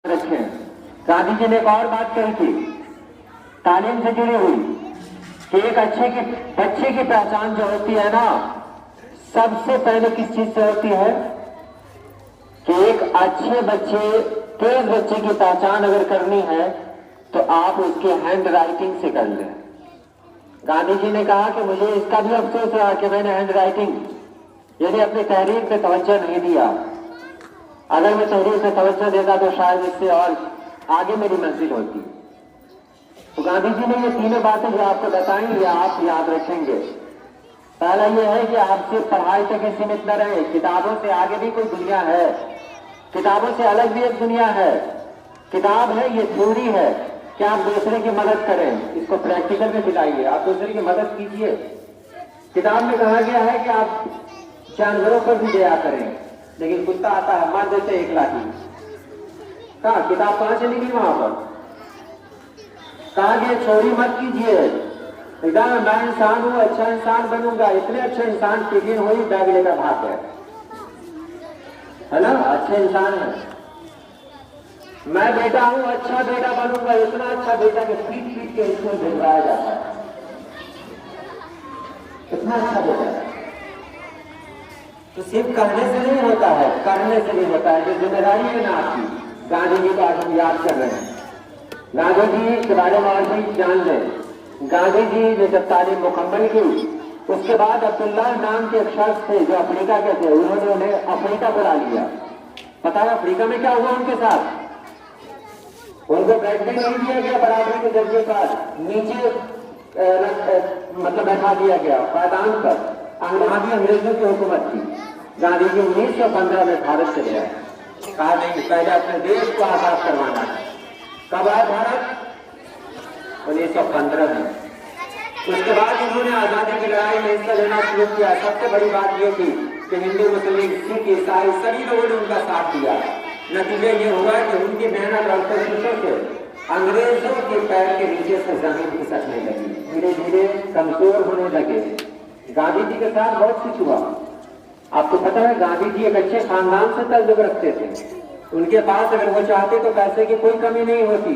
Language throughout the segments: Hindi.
रखें। गांधी जी ने एक और बात कही थी तालीम से जुड़ी हुई कि एक बच्चे की पहचान जो होती है ना, सबसे पहले किस चीज से होती है कि एक अच्छे बच्चे, तेज बच्चे की पहचान अगर करनी है तो आप उसकी हैंड राइटिंग से कर लें। गांधी जी ने कहा कि मुझे इसका भी अफसोस रहा कि मैंने हैंड राइटिंग यानी अपनी तहरीर पे तवज्जो नहीं दिया। अगर मैं तहरीर पे तवज्जो देता तो शायद इससे और आगे मेरी मंजिल होती। तो गांधी जी ने ये तीनों बातें जो आपको बताई ये आप याद रखेंगे। पहला ये है कि आप सिर्फ पढ़ाई तक ही सीमित न रहे, किताबों से आगे भी कोई दुनिया है, किताबों से अलग भी एक दुनिया है। किताब है, ये थ्योरी है कि आप दूसरे की मदद करें, इसको प्रैक्टिकल में दिलाइए, आप दूसरे की मदद कीजिए। किताब में कहा गया है कि आप जानवरों पर भी दया करें, लेकिन कुत्ता आता है मार देते 1 लाठी। कहा किताब कहां चली गई? वहां पर कहा गया चोरी मत कीजिए, एकदम मैं इंसान हूं, अच्छा इंसान बनूंगा। इतने अच्छे इंसान टिफिन हुई बैग लेकर भाग गए, है ना, अच्छे इंसान है। मैं बेटा हूं, अच्छा बेटा बनूंगा, इतना अच्छा बेटा कि पीट पीट के इसको भिजवाया जाता है, इतना अच्छा बेटा है। तो सिर्फ कहने से नहीं होता है, करने से भी होता है। जो जिम्मेदारी है ना आपकी, गांधी जी को आज हम याद कर रहे हैं। गांधी जी के बारे में और भी जान लें। गांधी जी ने जब तालीम मुकम्मल की उसके बाद अब्दुल्ला नाम के एक शख्स थे जो अफ्रीका के थे, उन्होंने उन्हें अफ्रीका बुला लिया। पता है अफ्रीका में क्या हुआ उनके साथ? उनको बैठने नहीं दिया गया, बराबरी के दर्जे पर नीचे मतलब बैठा दिया गया पायदान पर। वहां भी अंग्रेजों की हुकूमत थी। गांधी जी 1915 में भारत चले आए। कहा नहीं, पहले अपने देश को आजाद करवाना है। कब आया भारत? 1915 में। उसके बाद उन्होंने आजादी की लड़ाई में हिस्सा लेना शुरू किया। सबसे बड़ी बात यह थी कि हिंदू, मुस्लिम, सिख, ईसाई सभी लोगों ने उनका साथ दिया। नतीजा ये हुआ कि उनकी मेहनत और कोशिशों से अंग्रेजों के पैर के नीचे से जमीन खिसकने लगी, धीरे धीरे कमजोर होने लगे। गांधी जी के साथ बहुत कुछ हुआ। आपको पता है गांधी जी एक अच्छे खानदान से ताल्लुक रखते थे। उनके पास अगर वो चाहते तो पैसे की कोई कमी नहीं होती,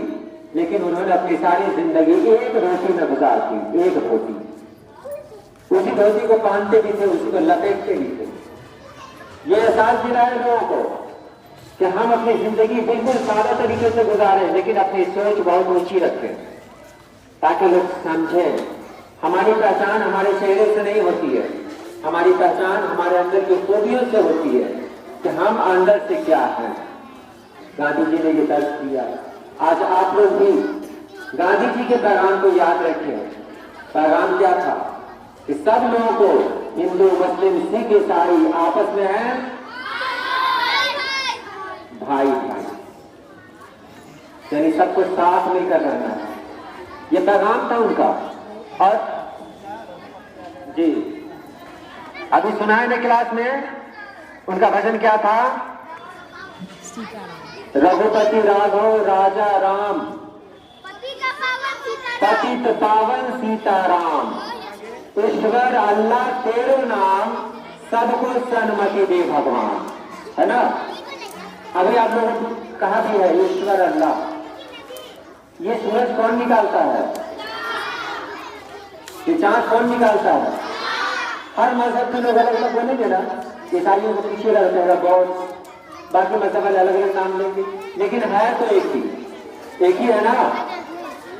लेकिन उन्होंने अपनी सारी जिंदगी एक रोटी में गुजार दी, एक रोटी। उसी धोती को पहनते भी थे, उसी को लपेटते भी थे। ये एहसास दिलाया लोगों को कि हम अपनी जिंदगी बिल्कुल सादा तरीके से गुजारें, लेकिन अपनी सोच बहुत ऊंची रखें, ताकि लोग समझें हमारी पहचान हमारे चेहरे से नहीं होती है, हमारी पहचान हमारे अंदर की खूबियों से होती है कि हम अंदर से क्या हैं। गांधी जी ने ये दर्ज दिया। आज आप लोग भी गांधी जी के पैगाम को याद रखें। पैगाम क्या था कि सब लोगों को, हिंदू, मुस्लिम, सिख, ईसाई आपस में है भाई भाई, यानी सबको साथ मिलकर रहना है। ये पैगाम था उनका। और जी अभी सुना है ना क्लास में, उनका भजन क्या था? रघुपति राघव राजा राम, पतित पावन सीताराम, ईश्वर अल्लाह तेरो नाम, सबको सन्मति दे भगवान, है ना। अभी आप लोगों ने कहा भी है ईश्वर अल्लाह। ये सूरज कौन निकालता है? ये चांद कौन निकालता है? हर मजहब के लोग अलग अलग बोलेंगे ना, ईसाइयों को पीछे रहते हैं बहुत, बाकी मजहब वाले अलग अलग नाम लेंगे, लेकिन है तो एक ही है ना।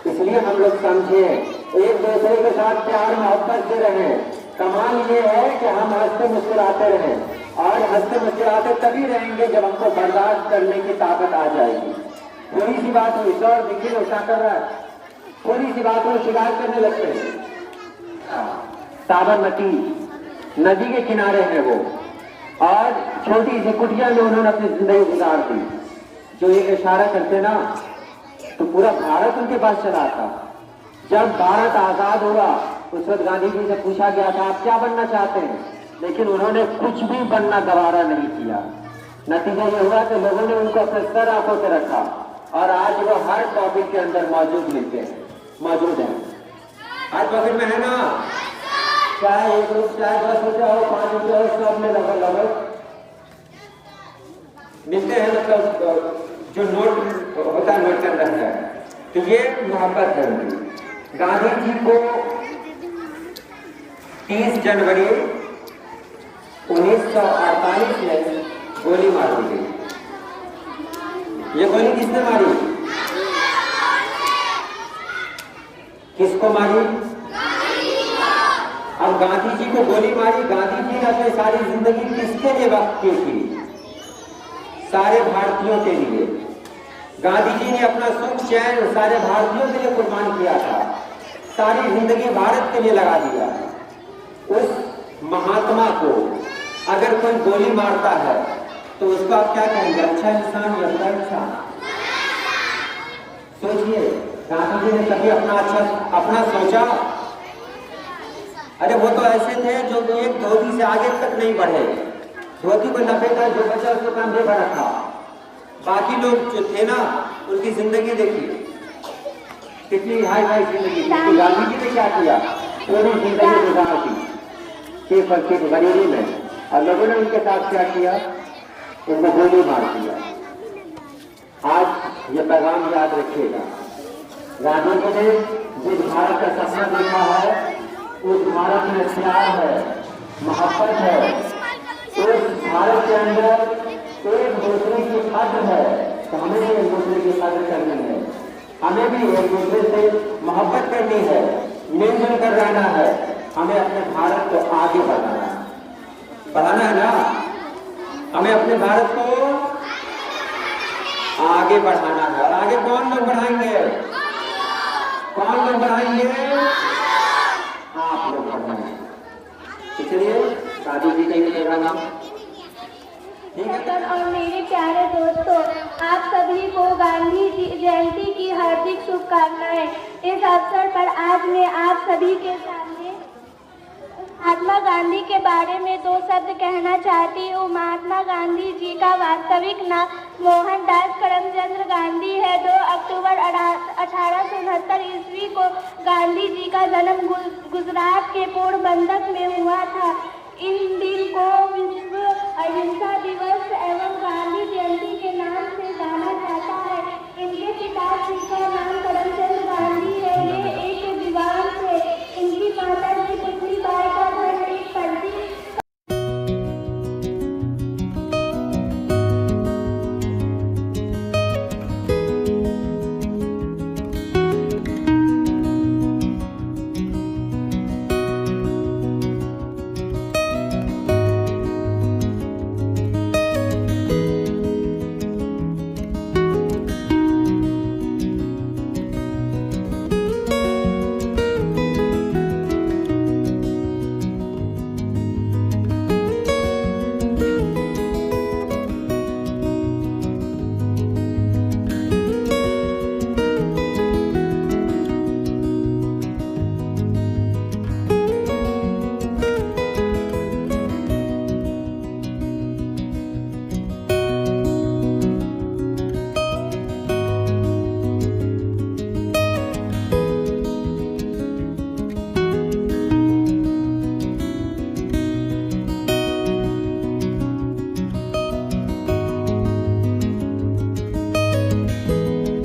इसलिए हम लोग समझे, एक दूसरे के साथ प्यार मोहब्बत से रहें। कमाल ये है कि हम हंसते मुस्कुराते रहें, और हंसते मुस्कुराते तभी रहेंगे जब हमको बर्दाश्त करने की ताकत आ जाएगी। थोड़ी सी बात हुई सर देखिए क्या कर रहा है, थोड़ी सी बात हो शिकार करने लगते हैं। साबरमती नदी के किनारे है वो, और छोटी सी कुटिया में उन्होंने अपनी जिंदगी गुजार दी। जो एक इशारा करते ना तो पूरा भारत उनके पास चला था। जब भारत आजाद हुआ उस वक्त गांधी जी से पूछा गया था आप क्या बनना चाहते हैं, लेकिन उन्होंने कुछ भी बनना गवारा नहीं किया। नतीजा ये हुआ कि लोगों ने उनको अपने सर आंखों से रखा, और आज वो हर टॉपिक के अंदर मौजूद है। हर टॉपिक में है ना, चाहे 1 रुपया, चाहे 10 रुपया हो, 5 रुपया हो, सब में लगभग मिलते हैं। मतलब जो नोट होता है नोट के अंदर है, तो ये मोहब्बत है उनकी। गांधी जी को 30 जनवरी 1948 में गोली मार दी गई। ये गोली किसने मारी? किसको मारी? अब गांधी जी को गोली मारी। गांधी जी ने अपनी सारी जिंदगी किसके लिए वक्त की थी? सारे भारतीयों के लिए। गांधी जी ने अपना सुख चैन सारे भारतीयों के लिए कुर्बान किया था, सारी जिंदगी भारत के लिए लगा दिया। उस महात्मा को अगर कोई गोली मारता है तो उसको आप क्या कहेंगे? अच्छा इंसान या बुरा इंसान? सोचिए, गांधी जी ने कभी अपना सोचा? अरे वो तो ऐसे थे जो एक धोती से आगे तक नहीं बढ़े, धोती को लपेटा, जो बचा उसको कंधे पर रखा। बाकी लोग जो थे ना, उनकी जिंदगी देखिए कितनी हाई फाई जिंदगी थी। गांधी जी ने क्या किया? पूरी जिंदगी गुजार दी सिर्फ और सिर्फ गरीबी में, और लोगों ने उनके साथ क्या किया? उनको गोली मार दिया। आज ये पैगाम याद रखिएगा, गांधी जी ने जिस भारत का सपना देखा है उस भारत में प्यार है, मोहब्बत है। उस भारत के अंदर एक दूसरे की कद्र है, तो हमें भी एक दूसरे की कद्र करनी है, हमें भी एक दूसरे से मोहब्बत करनी है, मिलजुल कर रहना है। हमें अपने भारत को आगे बढ़ाना है ना, हमें अपने भारत को आगे बढ़ाना है। और आगे कौन लोग बढ़ाएंगे? कौन लोग बढ़ाएंगे? आप लोग बढ़ाएंगे। इसलिए गांधी जी का ये प्रोग्राम। और मेरे प्यारे दोस्तों, आप सभी को गांधी जयंती की हार्दिक शुभकामनाएं। इस अवसर पर आज मैं आप सभी के सामने महात्मा गांधी के बारे में 2 शब्द कहना चाहती हूँ। महात्मा गांधी जी का वास्तविक नाम मोहनदास करमचंद गांधी है। 2 अक्टूबर 1869 ईस्वी को गांधी जी का जन्म गुजरात के पोरबंदर में हुआ था। इन दिन को विश्व अहिंसा